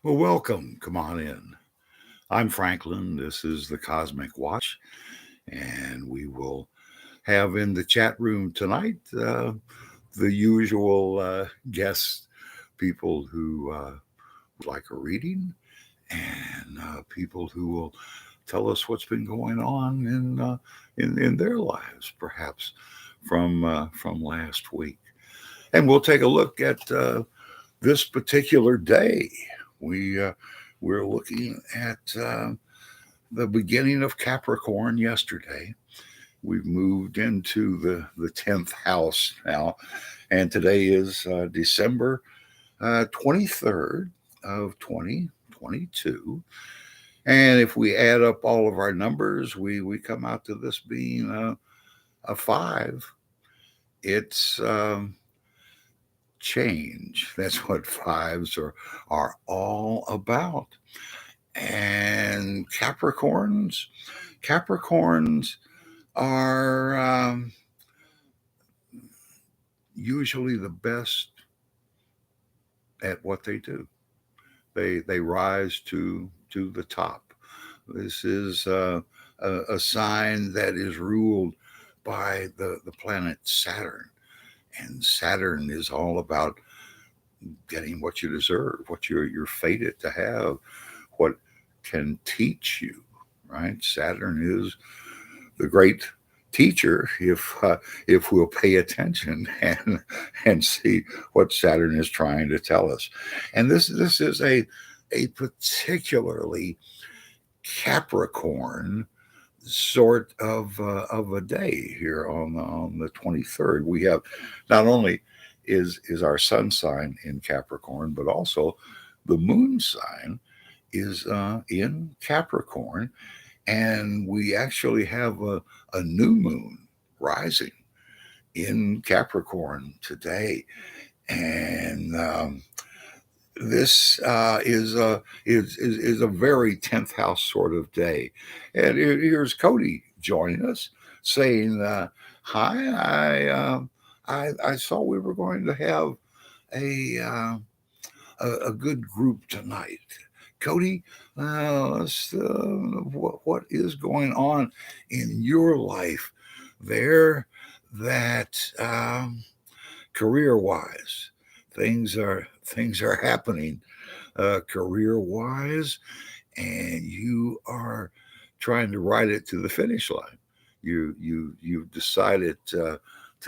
Well, welcome. Come on in. I'm Franklin. This is the Cosmic Watch, and we will have in the chat room tonight the usual guests, people who would like a reading, and people who will tell us what's been going on in their lives, perhaps from last week. And we'll take a look at this particular day. We we're looking at the beginning of Capricorn yesterday. We've moved into the 10th house now, and today is December 23rd of 2022. And if we add up all of our numbers, we come out to this being a five. It's change. That's what fives are all about. And Capricorns are usually the best at what they do. They rise to the top. This is a sign that is ruled by the planet Saturn, and Saturn is all about getting what you deserve, what you're fated to have, what can teach you. Right? Saturn is the great teacher if we'll pay attention and see what Saturn is trying to tell us. And this is a particularly Capricorn sort of a day here on the 23rd. We have not only is our sun sign in Capricorn, but also the moon sign is in Capricorn, and we actually have a new moon rising in Capricorn today, and this is a very 10th house sort of day. And here's Cody joining us, saying, "Hi, I saw we were going to have a uh, a good group tonight." Cody, what is going on in your life there that career wise things are happening career wise, and you are trying to ride it to the finish line. You've decided to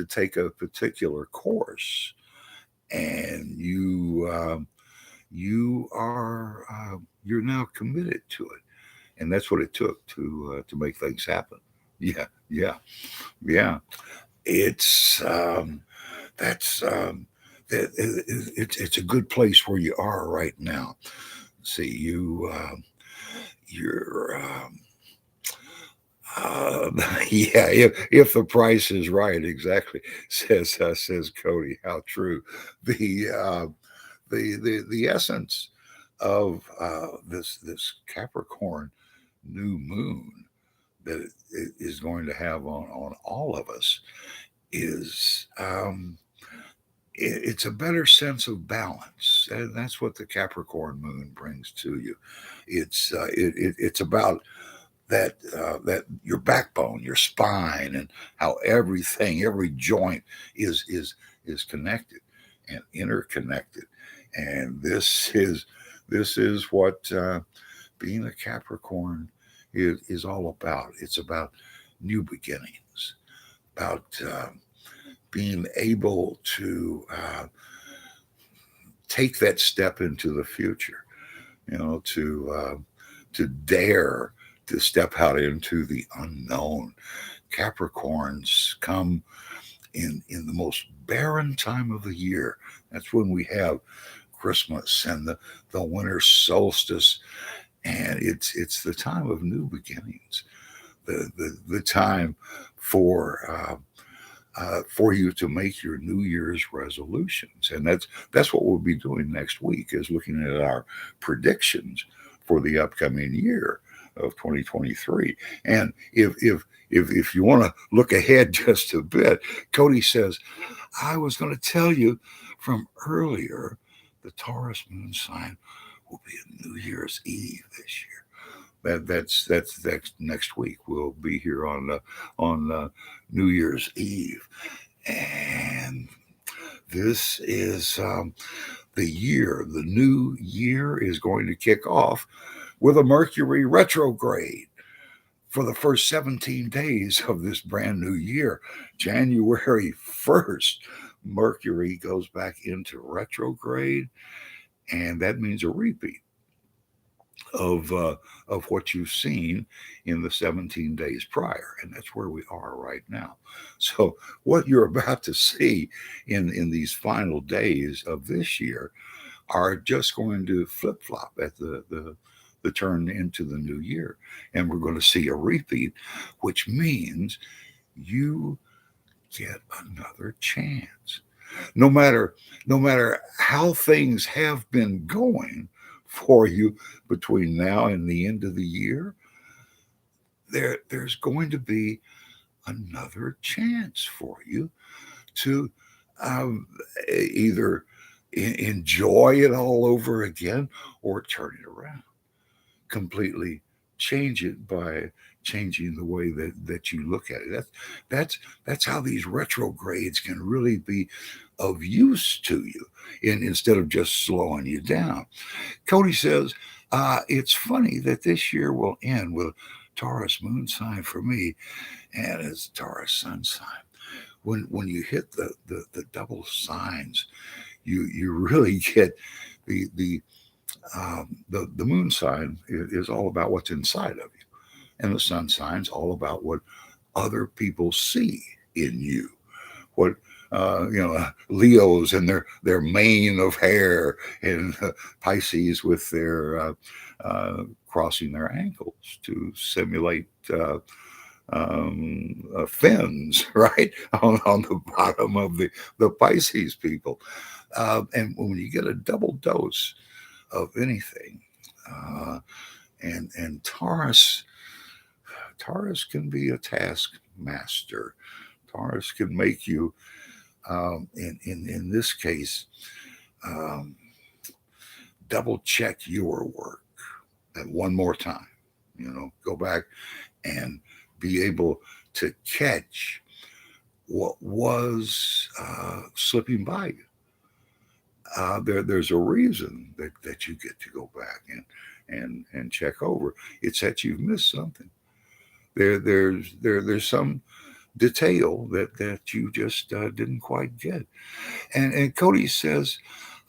take a particular course, and you are you're now committed to it, and that's what it took to make things happen. Yeah, yeah, yeah. It's that's it's a good place where you are right now. See, you're uh, yeah. If the price is right, exactly, says Cody. How true. The the essence of this Capricorn new moon that it is going to have on all of us is it's a better sense of balance, and that's what the Capricorn moon brings to you. It's about that your backbone, your spine, and how every joint is connected and interconnected. And this is what being a Capricorn is all about. It's about new beginnings, about being able to take that step into the future, to dare to step out into the unknown. Capricorns come in the most barren time of the year. That's when we have Christmas and the winter solstice, and it's the time of new beginnings, the time for for you to make your New Year's resolutions. And that's what we'll be doing next week, is looking at our predictions for the upcoming year of 2023. And if you want to look ahead just a bit, Cody says, I was going to tell you from earlier, the Taurus moon sign will be a New Year's Eve this year. That's next week. We'll be here on New Year's Eve, and this is the year. The new year is going to kick off with a Mercury retrograde for the first 17 days of this brand new year. January 1st, Mercury goes back into retrograde, and that means a repeat of uh, of what you've seen in the 17 days prior, and that's where we are right now. So what you're about to see in these final days of this year are just going to flip flop at the turn into the new year, and we're going to see a repeat, which means you get another chance. No matter how things have been going for you between now and the end of the year, there's going to be another chance for you to um, either enjoy it all over again or turn it around, completely change it by changing the way that you look at it. That's how these retrogrades can really be of use to you instead of just slowing you down. Cody says, it's funny that this year will end with Taurus moon sign for me and it's Taurus sun sign. When you hit the double signs, you really get the moon sign is all about what's inside of you, and the sun sign's all about what other people see in you. What Leos and their mane of hair, and Pisces with their crossing their ankles to simulate fins, right, on the bottom of the Pisces people. And when you get a double dose of anything, uh, and Taurus can be a taskmaster. Taurus can make you, in this case, um, double check your work and one more time. Go back and be able to catch what was slipping by you. There's a reason that you get to go back and check over. It's that you've missed something. There's some detail that you just didn't quite get. And Cody says,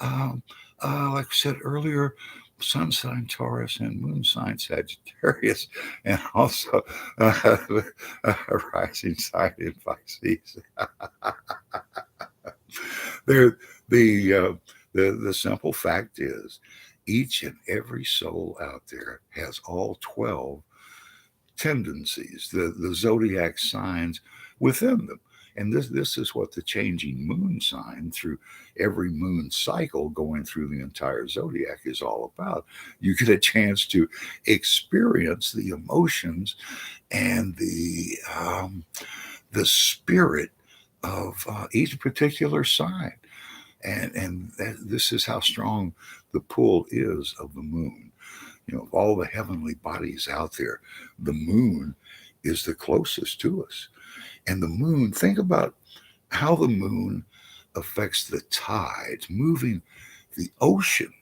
um, like I said earlier, sun sign Taurus and moon sign Sagittarius, and also a rising sign in Pisces. There, the the simple fact is, each and every soul out there has all 12 tendencies, the zodiac signs within them. And this is what the changing moon sign through every moon cycle going through the entire zodiac is all about. You get a chance to experience the emotions and the spirit of each particular sign, and this is how strong the pull is of the moon. Of all the heavenly bodies out there, the moon is the closest to us. And the moon, think about how the moon affects the tides, moving the oceans.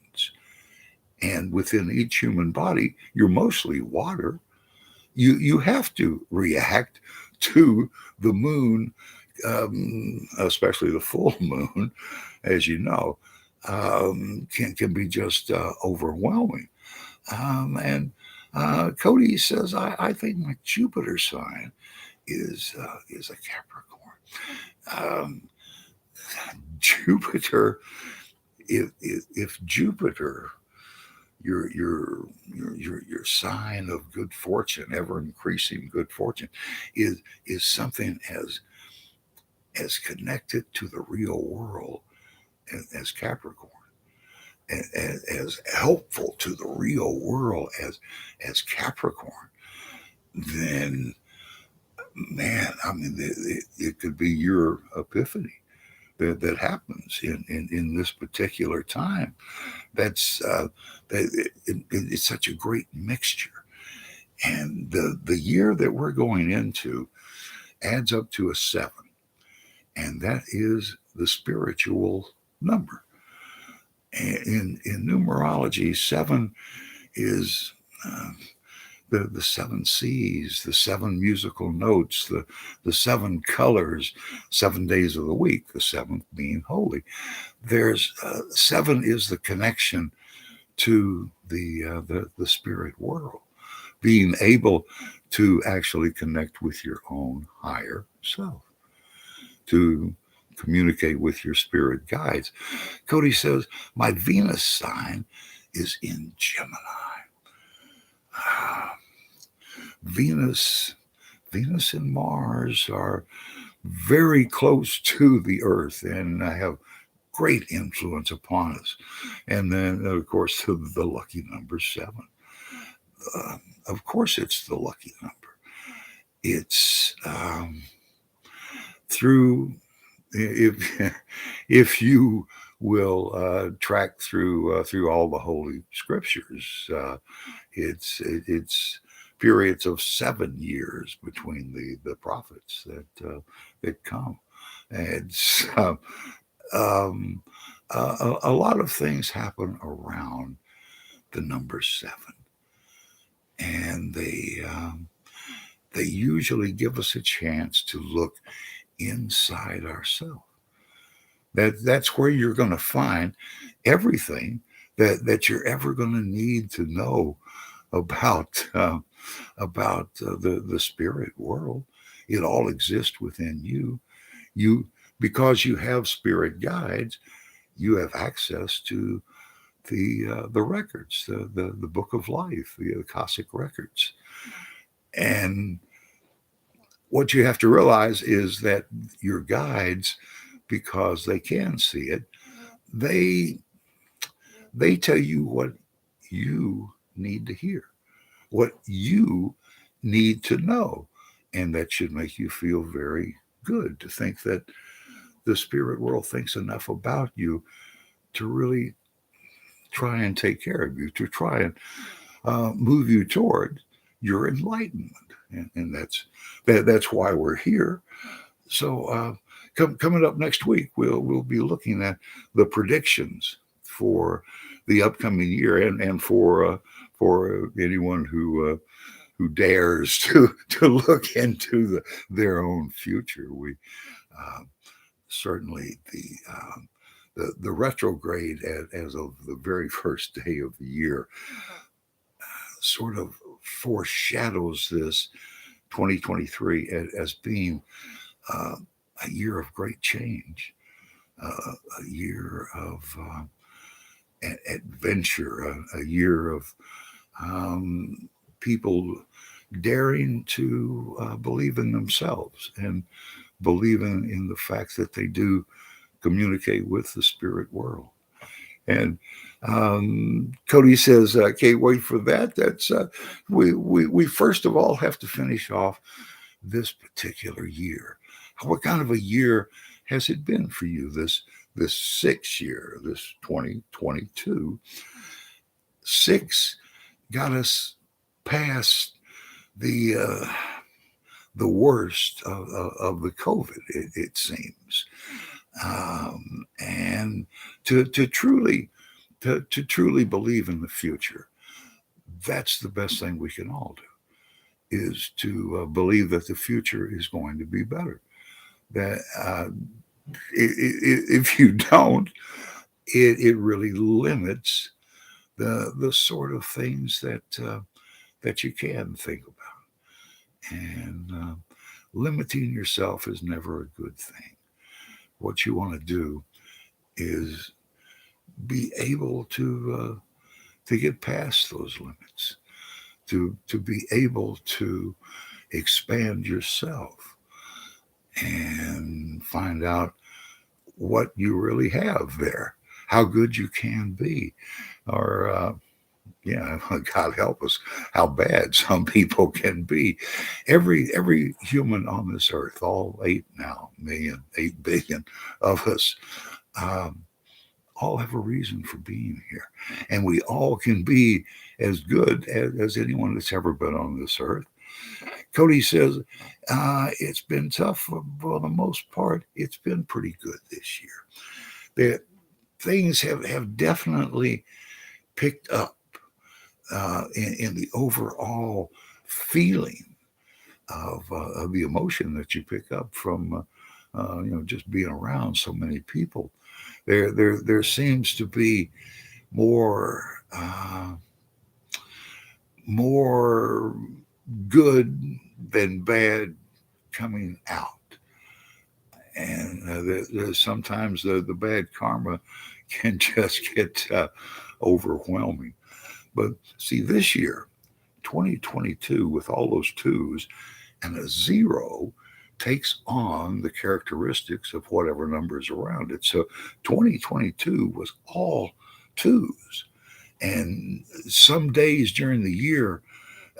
And within each human body, you're mostly water. You have to react to the moon, especially the full moon, as you know, can be just overwhelming. And Cody says, I think my Jupiter sign is a Capricorn. Jupiter, if Jupiter, your sign of good fortune, ever increasing good fortune, is something as connected to the real world as Capricorn, as helpful to the real world as Capricorn, then man, I mean, it could be your epiphany. that happens in this particular time. That's it's such a great mixture. And the year that we're going into adds up to a seven, and that is the spiritual number. In numerology, seven is the seven C's, the seven musical notes, the seven colors, 7 days of the week, the seventh being holy. There's seven is the connection to the spirit world, being able to actually connect with your own higher self, to communicate with your spirit guides. Cody says, my Venus sign is in Gemini. Venus, Venus and Mars are very close to the Earth and have great influence upon us. And then, of course, the lucky number seven. Of course, it's the lucky number. It's through if you will track through all the holy scriptures, it's periods of 7 years between the prophets that come. And a lot of things happen around the number seven, and they usually give us a chance to look inside ourselves. That's where you're going to find everything that you're ever going to need to know about the spirit world. It all exists within you. You because you have spirit guides, you have access to the records, the book of life, the Akashic records. And what you have to realize is that your guides, because they can see it, they tell you what you need to hear, what you need to know. And that should make you feel very good to think that the spirit world thinks enough about you to really try and take care of you, to try and move you toward your enlightenment. And that's why we're here. So coming up next week, we'll be looking at the predictions for the upcoming year, and for anyone who dares to look into their own future. We certainly the retrograde as of the very first day of the year sort of foreshadows this 2023 as being a year of great change, a year of adventure, a year of people daring to believe in themselves and believing in the fact that they do communicate with the spirit world. And Cody says, "Can't wait for that." That's we first of all have to finish off this particular year. What kind of a year has it been for you? This 6 year, this 2022. Six got us past the worst of the COVID. It seems. And to truly believe in the future, that's the best thing we can all do, is to believe that the future is going to be better. That if you don't, it really limits the sort of things that you can think about, and limiting yourself is never a good thing. What you want to do is be able to get past those limits, to be able to expand yourself and find out what you really have there, how good you can be, or Yeah, God help us, how bad some people can be. Every human on this earth, all 8 billion of us, um, all have a reason for being here. And we all can be as good as anyone that's ever been on this earth. Cody says, it's been tough for the most part. It's been pretty good this year. The things have definitely picked up in the overall feeling of the emotion that you pick up from just being around so many people. There seems to be more more good than bad coming out, and sometimes the bad karma can just get overwhelming. But see, this year, 2022, with all those twos and a zero, takes on the characteristics of whatever number is around it. So 2022 was all twos. And some days during the year,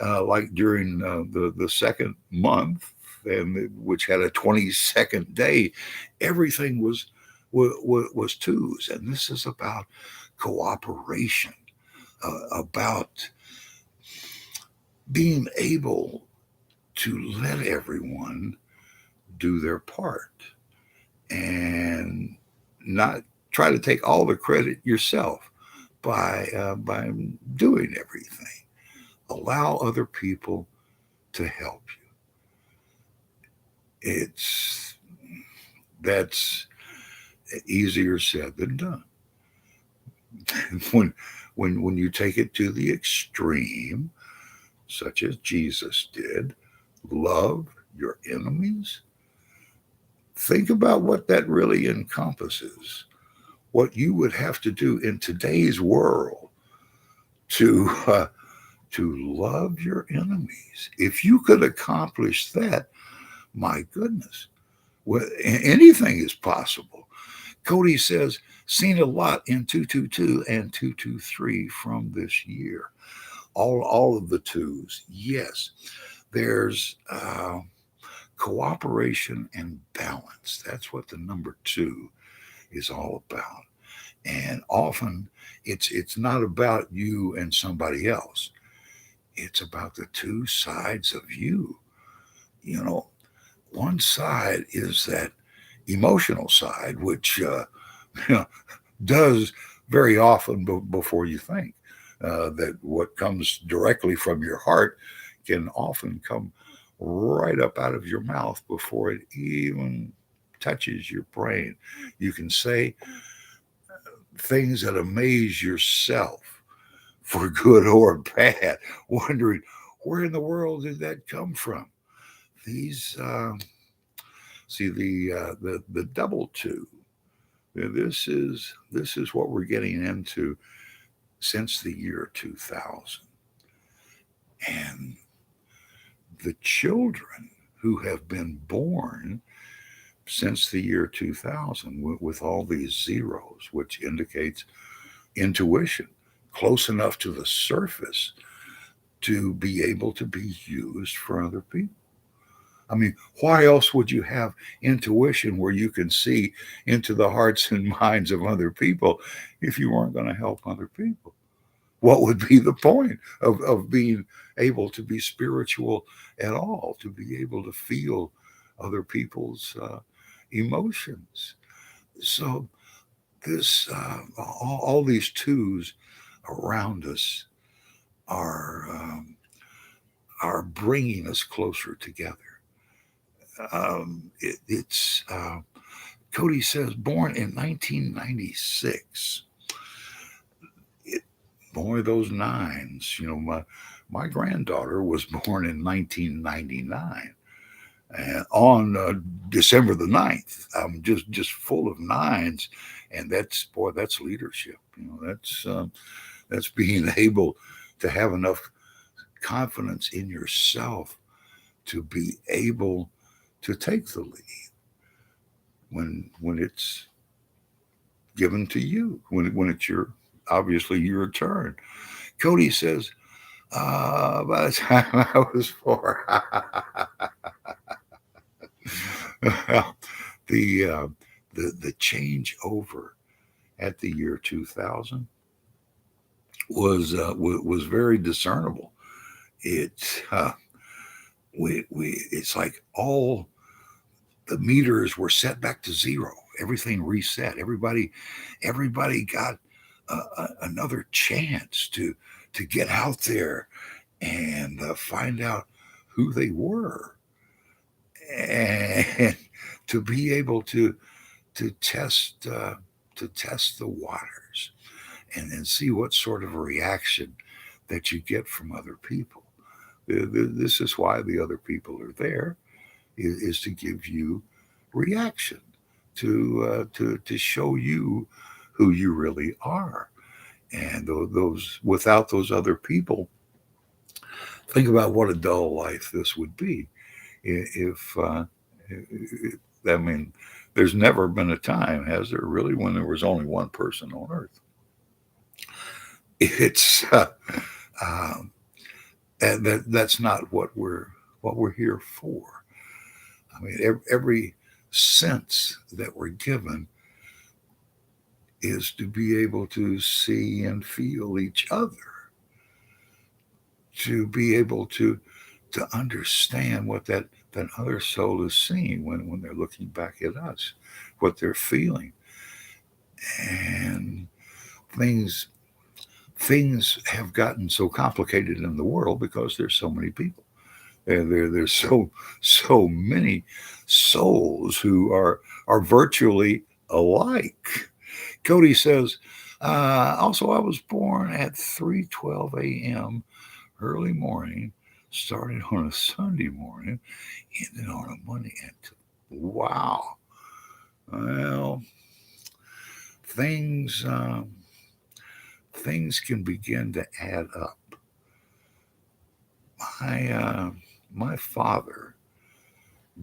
like during the second month, and which had a 22nd day, everything was twos. And this is about cooperation, about being able to let everyone do their part and not try to take all the credit yourself by doing everything. Allow other people to help you. That's easier said than done. when when you take it to the extreme, such as Jesus did, love your enemies. Think about what that really encompasses. What you would have to do in today's world to love your enemies. If you could accomplish that, my goodness, well, anything is possible. Cody says, seen a lot in 222 and 223 from this year. All of the twos, yes. There's cooperation and balance. That's what the number two is all about. And often it's not about you and somebody else. It's about the two sides of you. You know, one side is that emotional side, which you know, does very often before you think. That what comes directly from your heart can often come right up out of your mouth before it even touches your brain. You can say things that amaze yourself for good or bad, wondering where in the world did that come from. These see the double two. This is what we're getting into since the year 2000, and the children who have been born since the year 2000 with all these zeros, which indicates intuition close enough to the surface to be able to be used for other people. I mean, why else would you have intuition where you can see into the hearts and minds of other people if you weren't going to help other people? What would be the point of being able to be spiritual at all, to be able to feel other people's emotions? So, all these twos around us are bringing us closer together. It's Cody says, born in 1996. It, boy, those nines. You know, my granddaughter was born in 1999, and on December the 9th. I'm just full of nines, and that's leadership. You know, that's being able to have enough confidence in yourself to be able to take the lead when it's given to you, when it's your obviously your turn. Cody says, by the time I was 4, the the change over at the year 2000 was very discernible. It we it's like all the meters were set back to zero. Everything reset. Everybody got another chance to get out there and find out who they were, and to be able to test to test the waters, and see what sort of a reaction that you get from other people. This is why the other people are there, is to give you reaction, to show you who you really are. And those without those other people, think about what a dull life this would be. If I mean, there's never been a time, has there really, when there was only one person on Earth? It's um, that's not what we're here for. I mean, every sense that we're given is to be able to see and feel each other, to be able to understand what that other soul is seeing when they're looking back at us, what they're feeling, and things things have gotten so complicated in the world because there's so many people. There's so many souls who are virtually alike. Cody says, also I was born at 3:12 a.m. early morning, started on a Sunday morning, ended on a Monday. And wow, well, things things can begin to add up. My father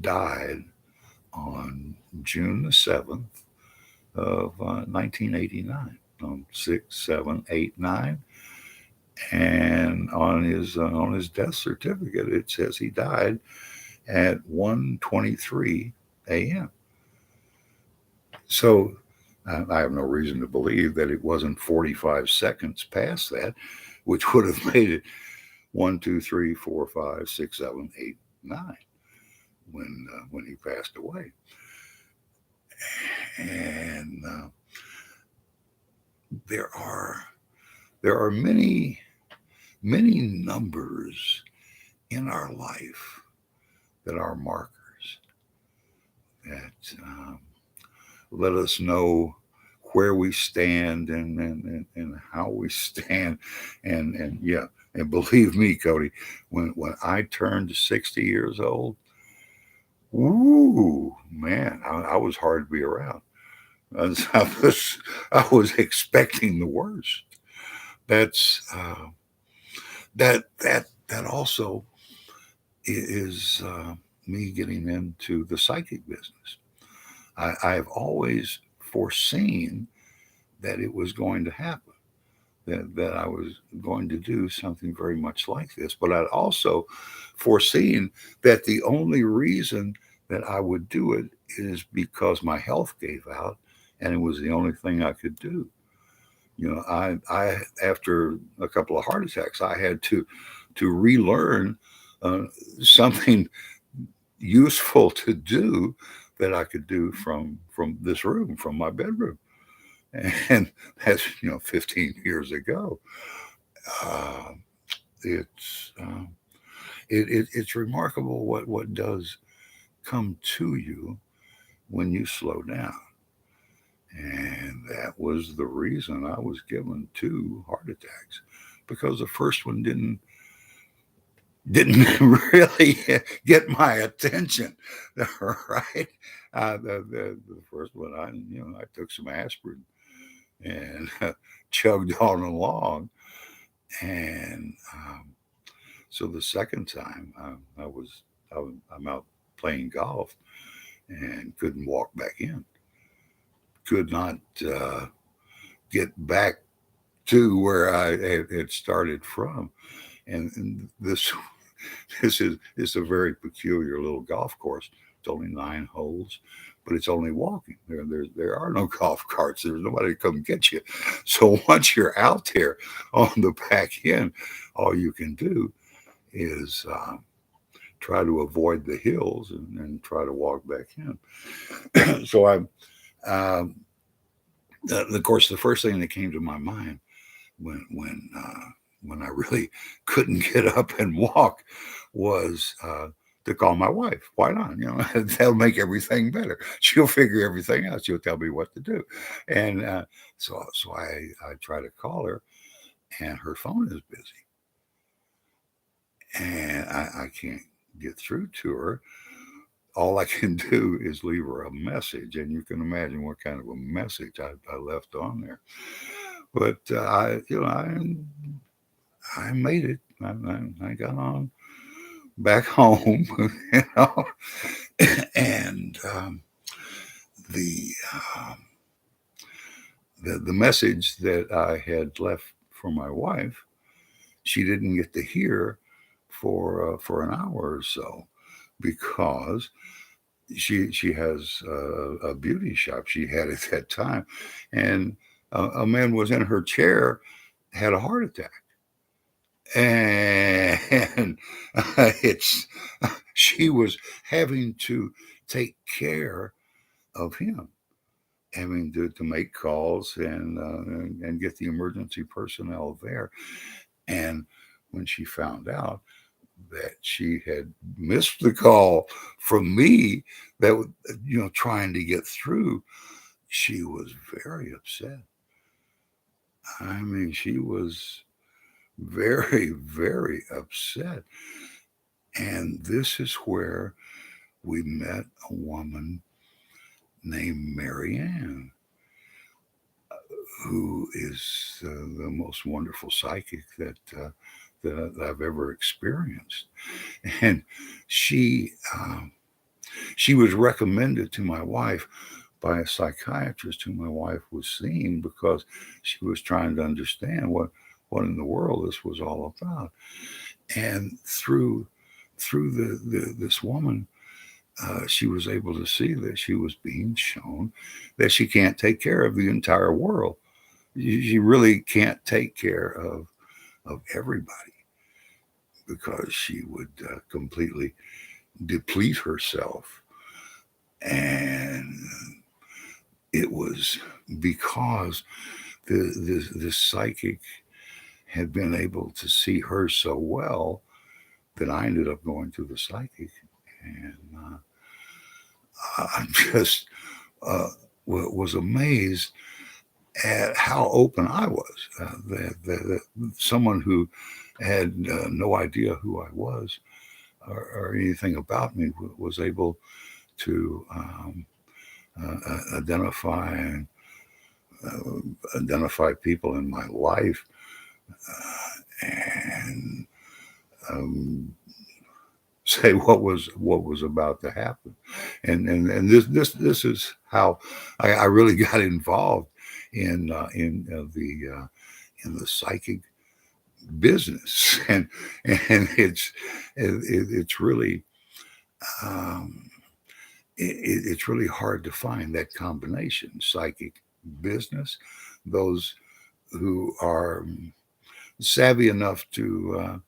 died on June the 7th of 1989, on 6, 7, 8, 9, and on his death certificate it says he died at 1:23 a.m. So I have no reason to believe that it wasn't 45 seconds past that, which would have made it 1, 2, 3, 4, 5, 6, 7, 8, 9 when he passed away. And there are many numbers in our life that are markers that let us know where we stand, and how we stand, and yeah, and believe me, Cody, when I turned 60 years old, ooh man, I was hard to be around. I was expecting the worst. That's that also is me getting into the psychic business. I have always foreseen that it was going to happen, that I was going to do something very much like this. But I'd also foreseen that the only reason that I would do it is because my health gave out, and it was the only thing I could do. I after a couple of heart attacks, I had to relearn uh, something useful to do that I could do from this room, from my bedroom, and that's 15 years ago. Uh, it's it's remarkable what does come to you when you slow down, and that was the reason I was given 2 heart attacks, because the first one didn't really get my attention, right? The first one, I took some aspirin and chugged on along, and so the second time, I'm out playing golf and couldn't walk back in, could not get back to where I had started from. And this is a very peculiar little golf course. It's only 9 holes, but it's only walking. There are no golf carts. There's nobody to come get you. So once you're out there on the back end, all you can do is try to avoid the hills and try to walk back in. So um, of course, the first thing that came to my mind when I really couldn't get up and walk was to call my wife. Why not? That'll make everything better. She'll figure everything out. She'll tell me what to do. And so I try to call her, and her phone is busy, and I can't get through to her. All I can do is leave her a message, and you can imagine what kind of a message I left on there. But I made it. I got on back home, you know, and the, um, the message that I had left for my wife, she didn't get to hear for an hour or so because she has a beauty shop she had at that time, and a man was in her chair, had a heart attack, and it's she was having to take care of him, having to make calls and get the emergency personnel there. And when she found out that she had missed the call from me, trying to get through, she was very upset. I mean, she was very, very upset. And this is where we met a woman named Marianne, who is the most wonderful psychic that I've ever experienced. And she she was recommended to my wife by a psychiatrist who my wife was seeing because she was trying to understand what in the world this was all about. And through this woman, she was able to see that she was being shown that she can't take care of the entire world. She really can't take care of everybody because she would completely deplete herself. And it was because this psychic had been able to see her so well that I ended up going to the psychic, and I just uh, was amazed at how open I was. That someone who had no idea who I was or anything about me was able to identify and identify people in my life, and um, say what was about to happen. And this is how I really got involved in the psychic business. And it's really um, it's really hard to find that combination: psychic business, those who are savvy enough to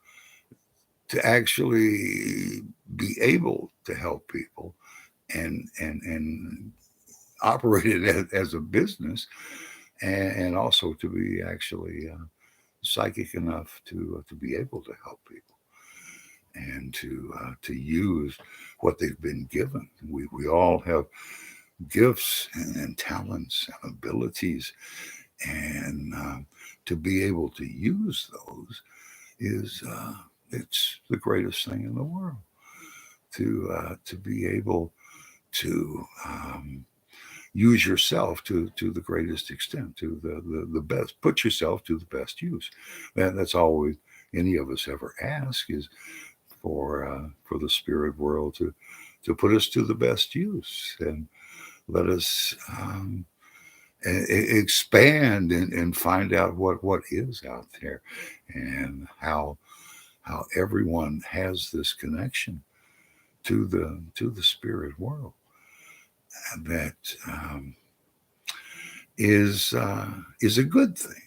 actually be able to help people and operate it as a business, and also to be actually psychic enough to be able to help people and to use what they've been given. We all have gifts and talents and abilities, and to be able to use those is it's the greatest thing in the world. To be able to use yourself to the greatest extent, to the best, put yourself to the best use. That's all any of us ever ask is for the spirit world to put us to the best use and let us expand and find out what is out there, and how everyone has this connection to the spirit world that is a good thing.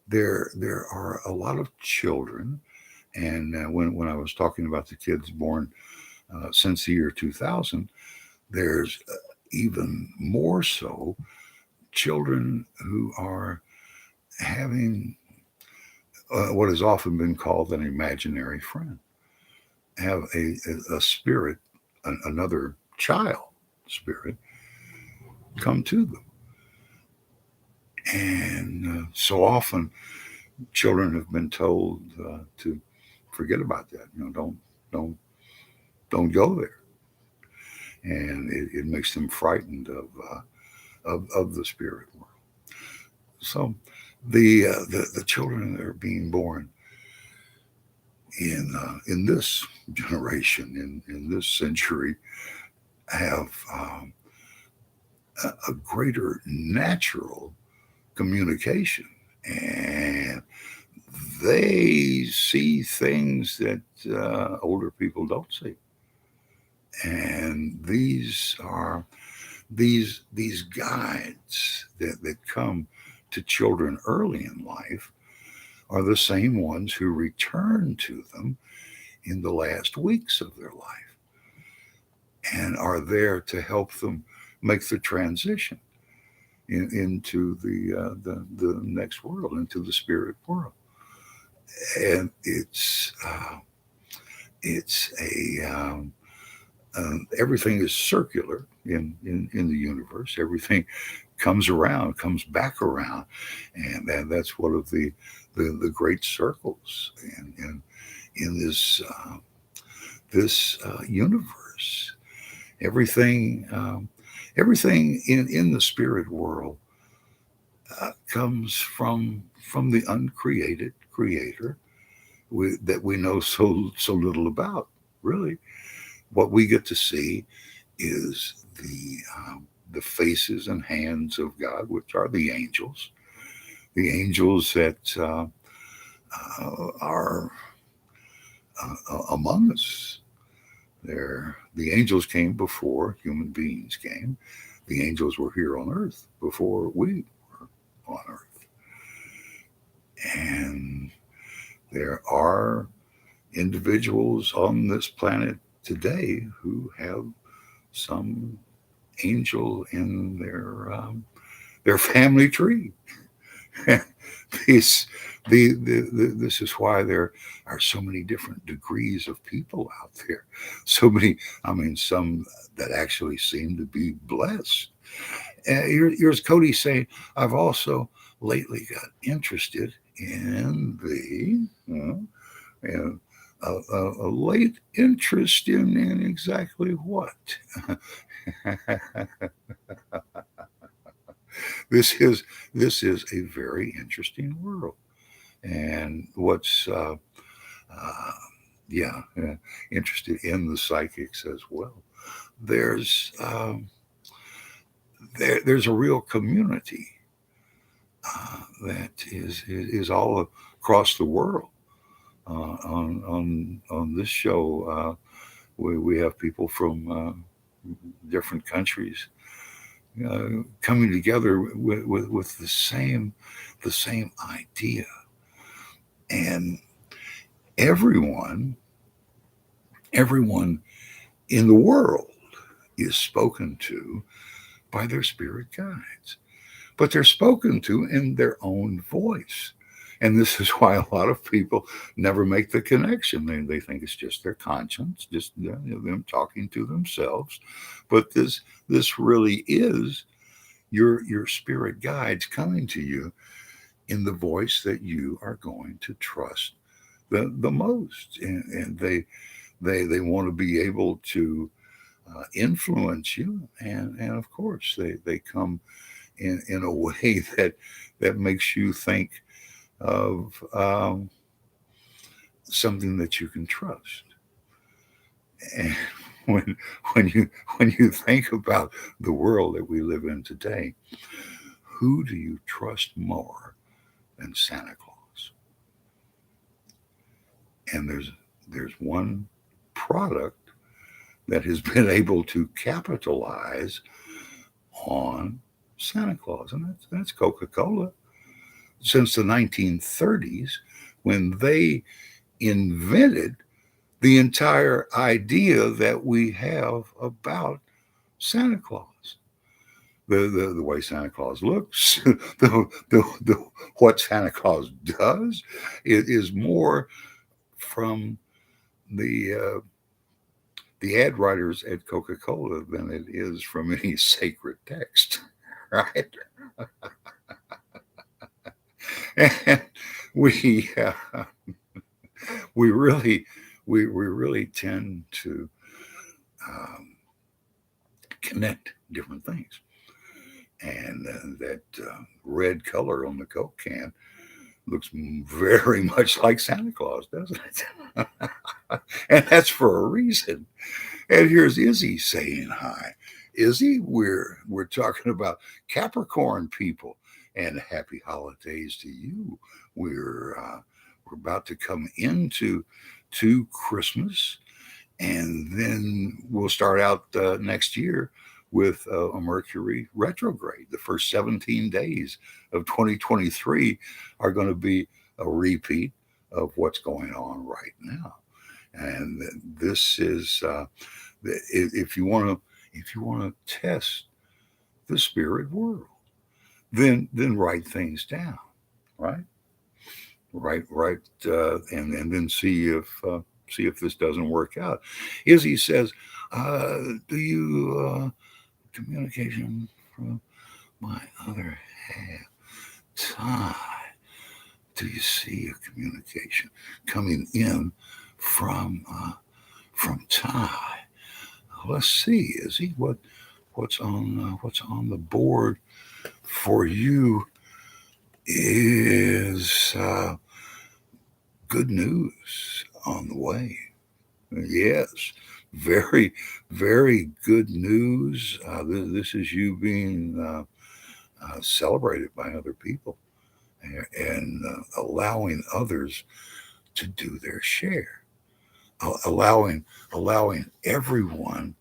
There are a lot of children, and when I was talking about the kids born since the year 2000, there's even more so children who are having what has often been called an imaginary friend, have a spirit, another child spirit, come to them. And so often children have been told to forget about that. Don't don't go there, and it makes them frightened of the spirit world. So the children that are being born in this generation, in this century, have a greater natural communication, and they see things that older people don't see. And these guides that come to children early in life are the same ones who return to them in the last weeks of their life and are there to help them make the transition into the next world, into the spirit world. And it's a everything is circular in the universe. Everything comes around, comes back around, and that's one of the great circles in this universe. Everything everything in the spirit world comes from the uncreated creator that we know so little about. Really, what we get to see is the faces and hands of God, which are the angels that are among us. The angels came before human beings came. The angels were here on earth before we were on earth. And there are individuals on this planet today who have some angel in their family tree. These, this is why there are so many different degrees of people out there. So many, I mean, some that actually seem to be blessed. Here's Cody saying, I've also lately got interested in a late interest in exactly what. This is a very interesting world, and what's uh, yeah, interested in the psychics as well. There's there's a real community that is all across the world. On this show, we have people from different countries coming together with the same idea, and everyone everyone in the world is spoken to by their spirit guides, but they're spoken to in their own voice. And this is why a lot of people never make the connection. They think it's just their conscience, just them talking to themselves. But this really is your spirit guides coming to you in the voice that you are going to trust the most. And they want to be able to influence you. And of course, they come in a way that makes you think of something that you can trust. And when when you think about the world that we live in today, who do you trust more than Santa Claus? And there's one product that has been able to capitalize on Santa Claus, and that's Coca-Cola. Since the 1930s, when they invented the entire idea that we have about Santa Claus. The way Santa Claus looks, what Santa Claus does, is more from the ad writers at Coca-Cola than it is from any sacred text, right? And we we really we really tend to um, connect different things, and that red color on the Coke can looks very much like Santa Claus, doesn't it? And that's for a reason. And here's Izzy saying hi. Izzy, we're talking about Capricorn people, and happy holidays to you. We're about to come into Christmas, and then we'll start out next year with a Mercury retrograde. The first 17 days of 2023 are going to be a repeat of what's going on right now. And this is if you want to test the spirit world, then write things down, right? Write, and then see if this doesn't work out. Izzy says, "Do you communication from my other half, Ty? Do you see a communication coming in from Ty? Let's see, Izzy, what's on the board for you is good news on the way. Yes, very, very good news. This is you being celebrated by other people, and allowing others to do their share, allowing everyone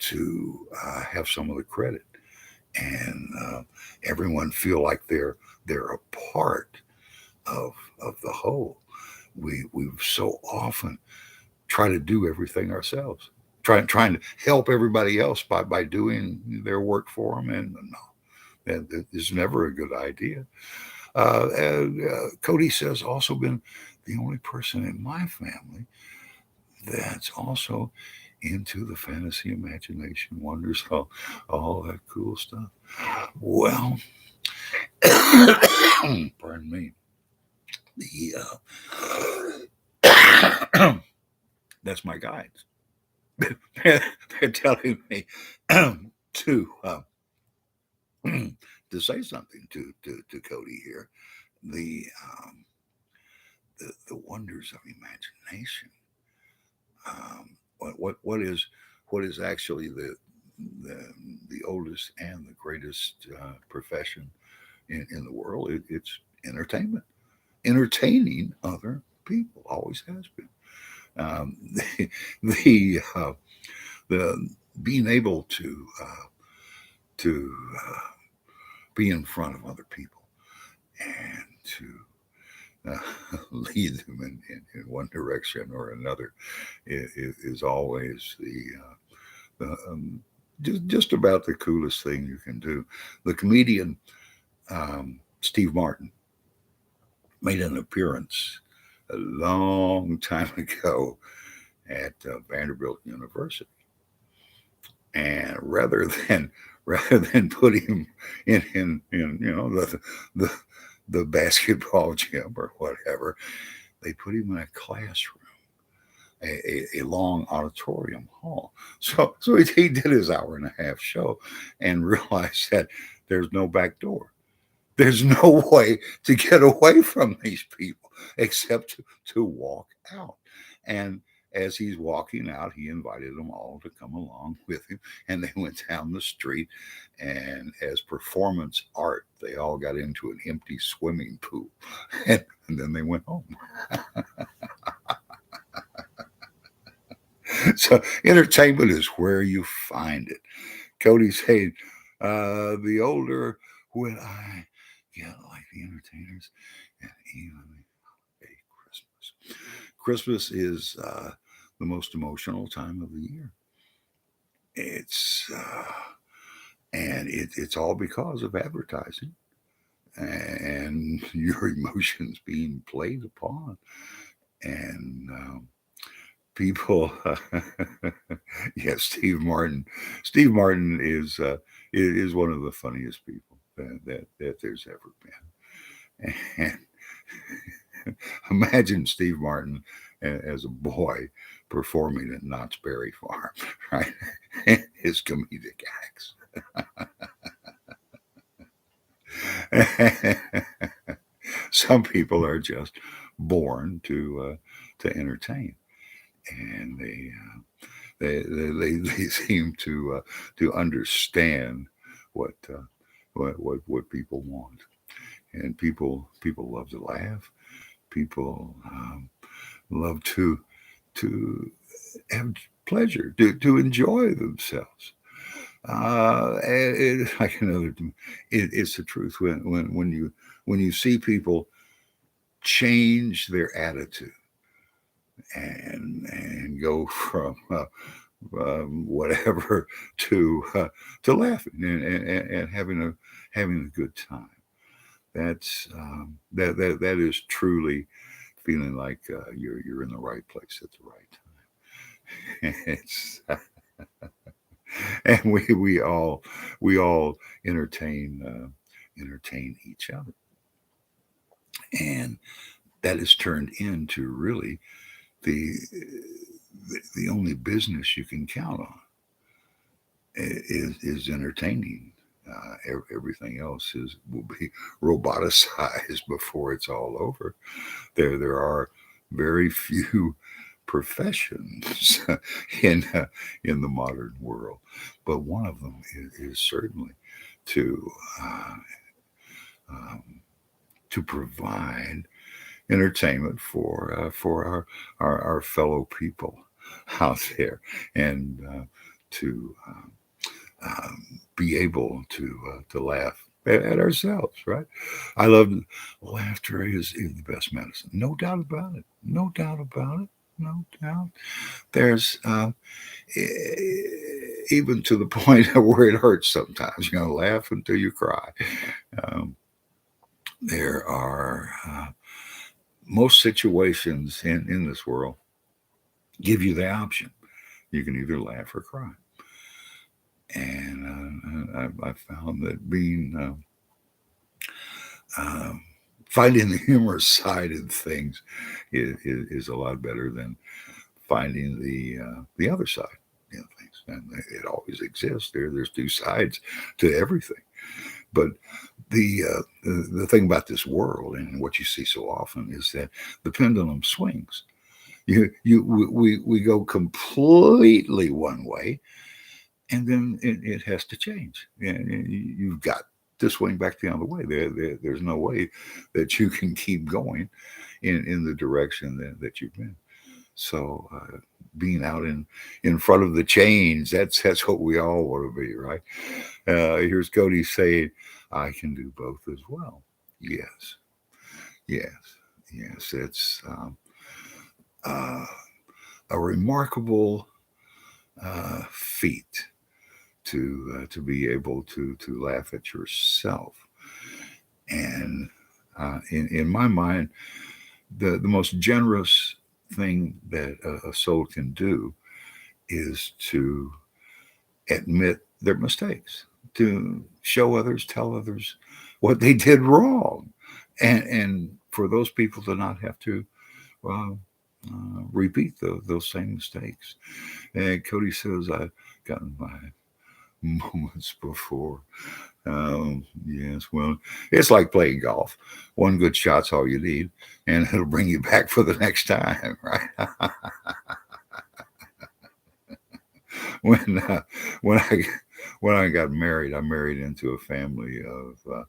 to have some of the credit, and everyone feel like they're a part of the whole. We've so often try to do everything ourselves, trying to help everybody else by doing their work for them, and no, that is never a good idea. Cody says, also been the only person in my family that's also into the fantasy, imagination, wonders, all that cool stuff. Well, pardon me. That's my guides. They're telling me to to say something to Cody here. The, the wonders of imagination. What is actually the the oldest and the greatest profession in the world? It's entertainment, entertaining other people. Always has been. The the being able to be in front of other people and to lead them in one direction or another is always just about the coolest thing you can do. The comedian Steve Martin made an appearance a long time ago at Vanderbilt University, and rather than put him in the the basketball gym or whatever, they put him in a classroom, a long auditorium hall. So he did his hour and a half show, and realized that there's no back door. There's no way to get away from these people except to walk out. And as he's walking out, he invited them all to come along with him, and they went down the street. And as performance art, they all got into an empty swimming pool, and then they went home. So entertainment is where you find it. Cody said, the older when I get like the entertainers, and even a Christmas. Christmas is the most emotional time of the year. It's and it's all because of advertising and your emotions being played upon, and people. Yeah, Steve Martin. Steve Martin is one of the funniest people that there's ever been. And imagine Steve Martin as a boy performing at Knott's Berry Farm, right? His comedic acts. Some people are just born to entertain, and they seem to understand what what people want, and people love to laugh. People love to have pleasure, to enjoy themselves. Like another, it's the truth when you see people change their attitude and go from whatever to laughing and having a good time. That's that is truly feeling like you're in the right place at the right time. It's and we all entertain each other, and that is turned into really the the only business you can count on is entertaining. Everything else will be roboticized before it's all over. There are very few professions in the modern world, but one of them is certainly to uh, um, to provide entertainment for our fellow people out there, and to be able to laugh at ourselves, right? I love laughter is the best medicine, no doubt about it, no doubt about it, no doubt. There's even to the point where it hurts sometimes. Laugh until you cry. Um, there are most situations in this world give you the option. You can either laugh or cry. And I found that being um, finding the humorous side of things is a lot better than finding the other side of things. And it always exists. There's two sides to everything. But the thing about this world and what you see so often is that the pendulum swings. We go completely one way, and then it has to change. And you've got to swing back the other way. There's no way that you can keep going in the direction that you've been. So being out in front of the change, that's what we all want to be, right? Here's Cody saying, "I can do both as well." Yes, yes, yes. It's uh, a remarkable feat to be able to laugh at yourself. And in my mind, the most generous thing that a soul can do is to admit their mistakes, to show others, tell others what they did wrong, and for those people to not have to uh, repeat those same mistakes. And Cody says, I've gotten my moments before. Yes, well, it's like playing golf. One good shot's all you need, and it'll bring you back for the next time, right? when when I when I got married, I married into a family of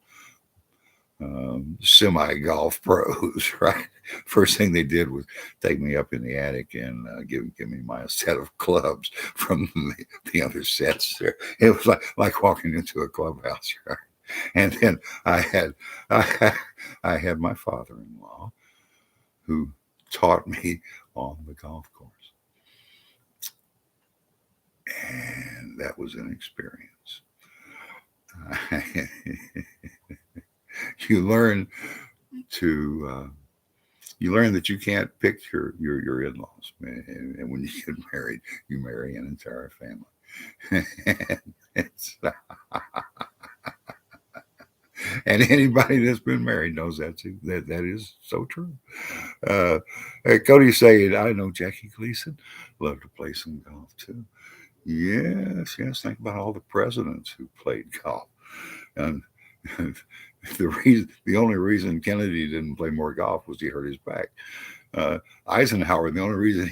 semi golf pros. Right, first thing they did was take me up in the attic and give me my set of clubs from the other sets. There, it was like walking into a clubhouse. Right? And then I had I had, I had my father-in-law who taught me on the golf course, and that was an experience. you learn to you learn that you can't pick your in-laws, and when you get married, you marry an entire family. and, it's, and anybody that's been married knows that is so true. Uh, Cody's saying, I know Jackie Gleason loved to play some golf too. Yes, yes. Think about all the presidents who played golf. And the only reason Kennedy didn't play more golf was he hurt his back. Eisenhower, the only reason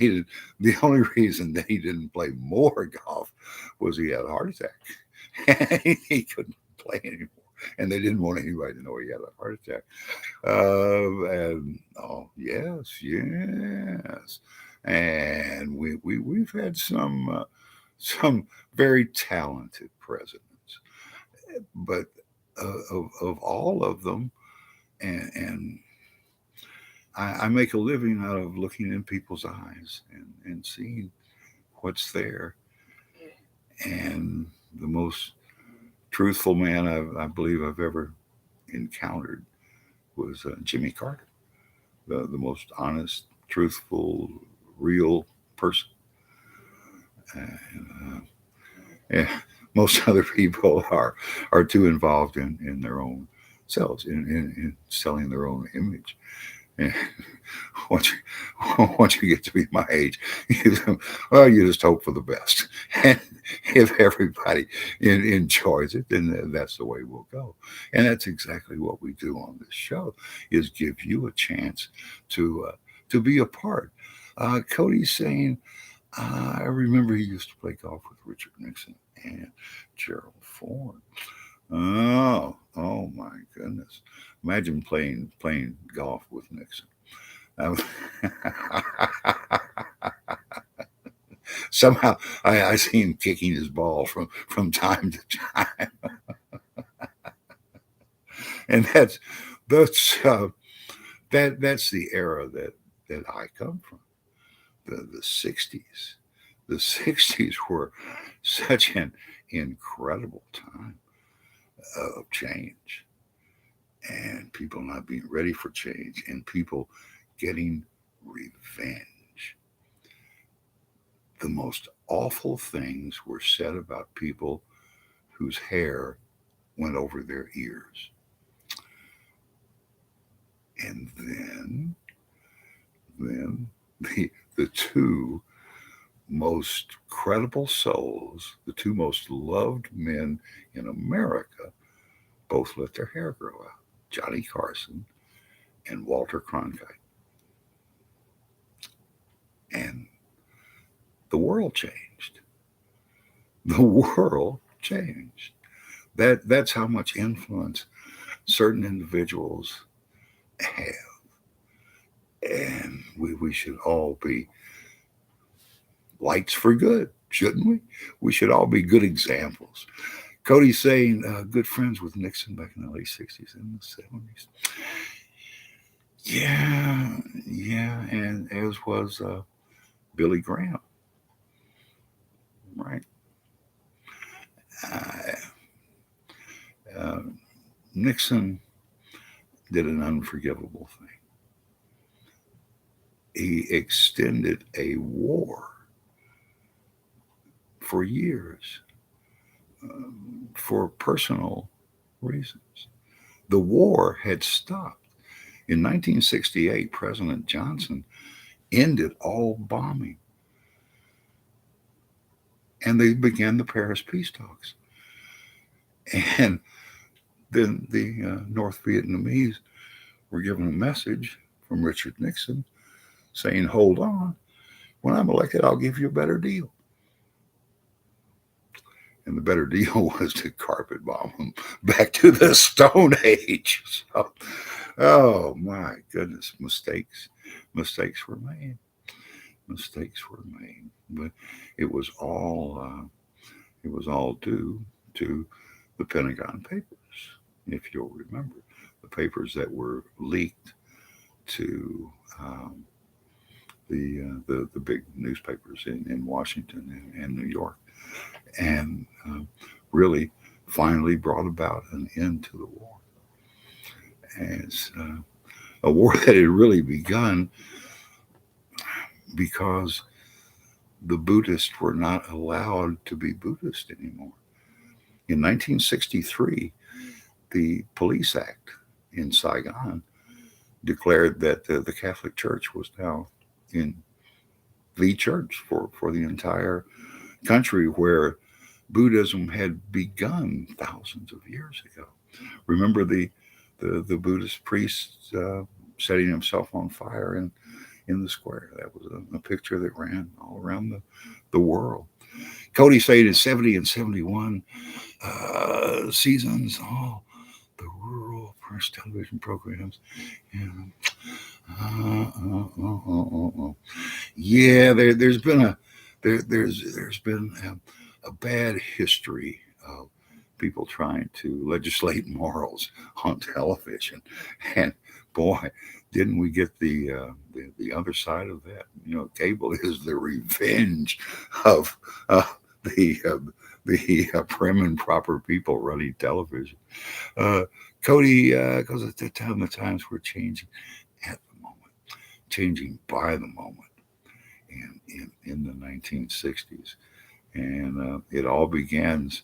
that he didn't play more golf was he had a heart attack. He couldn't play anymore, and they didn't want anybody to know he had a heart attack. And oh yes, yes, and we've had some very talented presidents, but of all of them, and I make a living out of looking in people's eyes and seeing what's there. And the most truthful man I believe I've ever encountered was Jimmy Carter, the most honest, truthful, real person. And, yeah, most other people are too involved in their own selves, in selling their own image. And once once you get to be my age, well, you just hope for the best. And if everybody enjoys it, then that's the way we'll go. And that's exactly what we do on this show: is give you a chance to be a part. Cody's saying, I remember he used to play golf with Richard Nixon and Gerald Ford. Oh my goodness! Imagine playing golf with Nixon. Um, Somehow I see him kicking his ball from time to time, and that's that's the era that I come from. The '60s. The '60s were such an incredible time of change, and people not being ready for change, and people getting revenge. The most awful things were said about people whose hair went over their ears. And then the two most credible souls, the two most loved men in America, both let their hair grow out: Johnny Carson and Walter Cronkite. And the world changed. The world changed. That's how much influence certain individuals have. And we should all be lights for good, shouldn't we? We should all be good examples. Cody's saying good friends with Nixon back in the late '60s and the '70s. Yeah, yeah, and as was Billy Graham, right? Uh, uh, Nixon did an unforgivable thing. He extended a war for years for personal reasons. The war had stopped. In 1968, President Johnson ended all bombing, and they began the Paris peace talks. And then the North Vietnamese were given a message from Richard Nixon saying, hold on, when I'm elected, I'll give you a better deal. And the better deal was to carpet bomb them back to the Stone Age. So, oh my goodness, mistakes were made. Mistakes were made, but it was all due to the Pentagon Papers, if you'll remember, the papers that were leaked to the big newspapers in Washington and New York, and really finally brought about an end to the war. And it's a war that had really begun because the Buddhists were not allowed to be Buddhist anymore. In 1963, the Police Act in Saigon declared that the Catholic Church was now in the church for the entire country where Buddhism had begun thousands of years ago. Remember the Buddhist priest setting himself on fire in the square? That was a picture that ran all around the world. Cody saying in 70 and 71 seasons, all the rural press television programs. And, yeah, there's been there's been a bad history of people trying to legislate morals on television, and boy, didn't we get the other side of that? Cable is the revenge of the prim and proper people running television. Uh, Cody, because at the time the times were changing at the moment, changing by the moment in the 1960s, and it all begins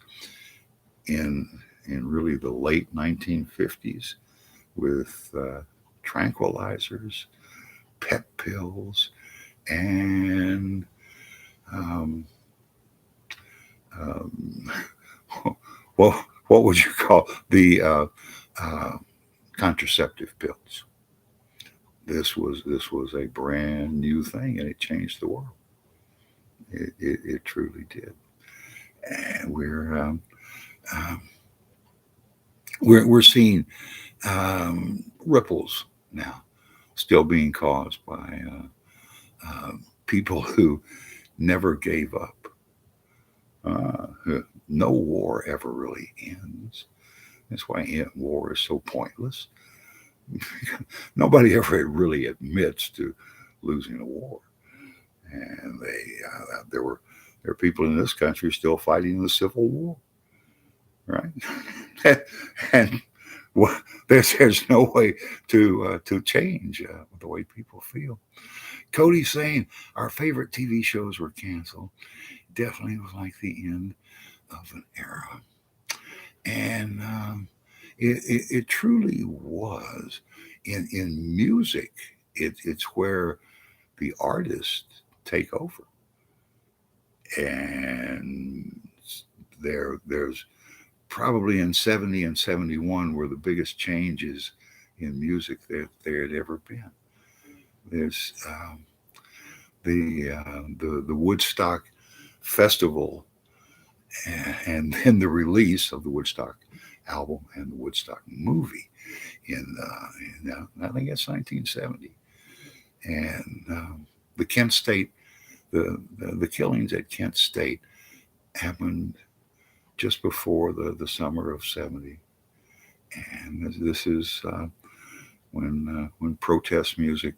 in really the late 1950s with tranquilizers, pep pills, and um, um, well, what would you call the uh, contraceptive pills? This was a brand new thing, and it changed the world. It truly did, and um, we're seeing ripples now, still being caused by people who never gave up. No war ever really ends. That's why war is so pointless. Nobody ever really admits to losing a war, and there are people in this country still fighting the Civil War, right? And well, there's no way to change the way people feel. Cody's saying our favorite TV shows were canceled. Definitely was like the end of an era, and it truly was. In music, it's where the artists take over, and there's probably in 70 and 71 were the biggest changes in music that there had ever been. There's the Woodstock Festival, and then the release of the Woodstock album and the Woodstock movie in I think it's 1970, and the Kent State, the killings at Kent State happened just before the summer of '70, and this is when protest music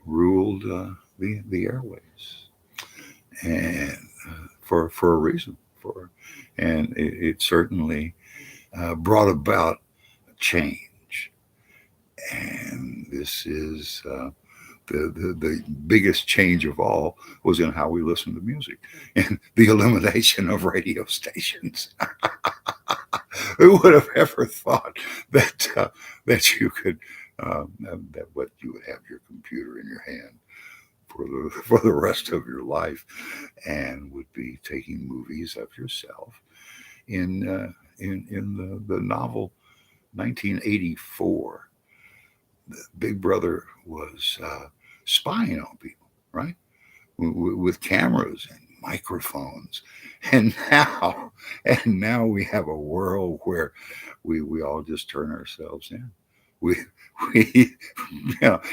ruled the airways, and for a reason. And it certainly brought about change. And this is the biggest change of all was in how we listen to music and the elimination of radio stations. Who would have ever thought that you could that what you would have your computer in your hand for the rest of your life, and would be taking movies of yourself in the novel 1984. Big Brother was spying on people, right? With cameras microphones. And now we have a world where we all just turn ourselves in. We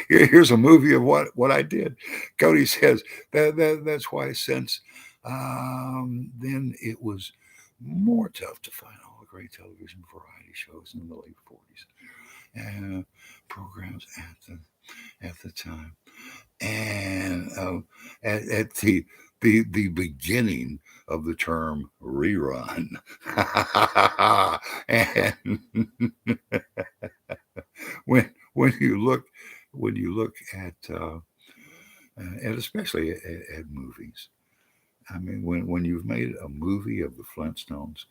here's a movie of what I did. Cody says that's why since then it was more tough to find all the great television variety shows in the late 40s and programs at the time. And at the beginning of the term rerun. And when you look at especially at movies, I mean, when you've made a movie of the Flintstones,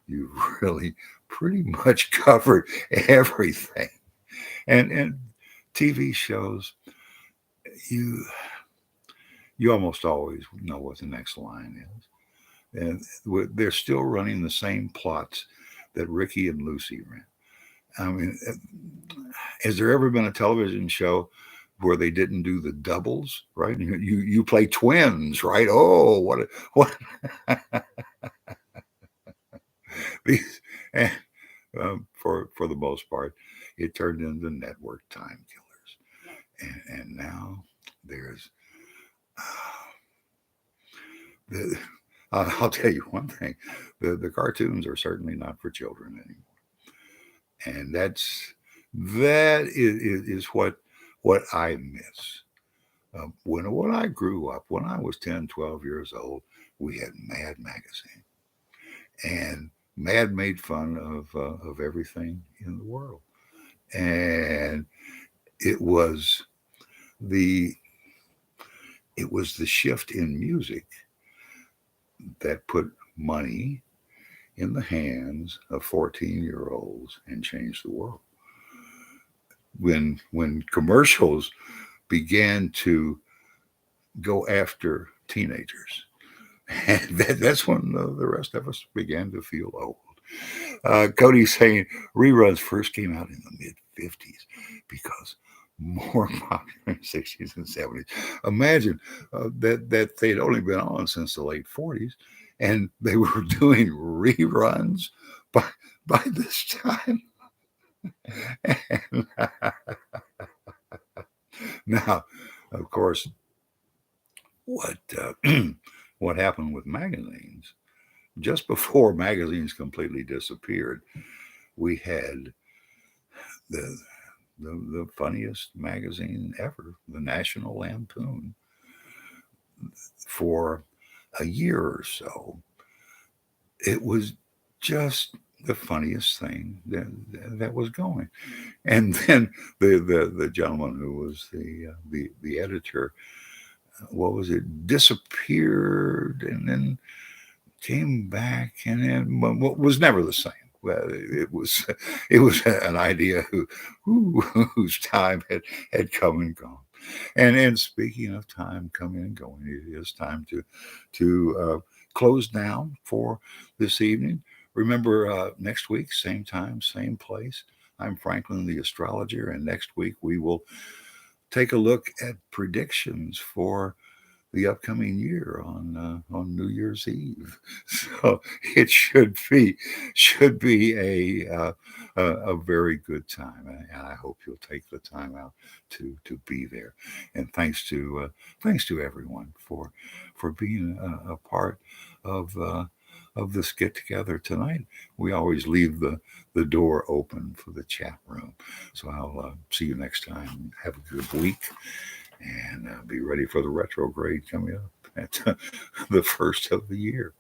you've really pretty much covered everything. And TV shows, you you almost always know what the next line is. And they're still running the same plots that Ricky and Lucy ran. I mean, has there ever been a television show where they didn't do the doubles? Right? You play twins, right? Oh, what these and for the most part, it turned into network time killers, and now there's the. I'll tell you one thing: the cartoons are certainly not for children anymore, and that is what I miss. When I grew up, when I was 10, 12 years old, we had Mad magazine, and Mad made fun of everything in the world, and it was the it was the shift in music that put money in the hands of 14-year-olds and changed the world. When commercials began to go after teenagers, and that's when the rest of us began to feel old. Cody's saying reruns first came out in the mid 50s because more popular in 60s and 70s. Imagine that they'd only been on since the late 40s, and they were doing reruns by by this time. And now, of course, what what happened with magazines? Just before magazines completely disappeared, we had the the funniest magazine ever, the National Lampoon, for a year or so. It was just the funniest thing that was going. And then the gentleman who was the editor, what was it, disappeared and then came back and then was never the same. Well, it was an idea whose time had come and gone. And speaking of time coming and going, it is time to close down for this evening. Remember, next week, same time, same place. I'm Franklin, the astrologer, and next week we will take a look at predictions for the upcoming year on New Year's Eve. So it should be a very good time, and I hope you'll take the time out to be there. And thanks to everyone for being a part of. Of this get together tonight. We always leave the door open for the chat room. So I'll see you next time. Have a good week and be ready for the retrograde coming up at the first of the year.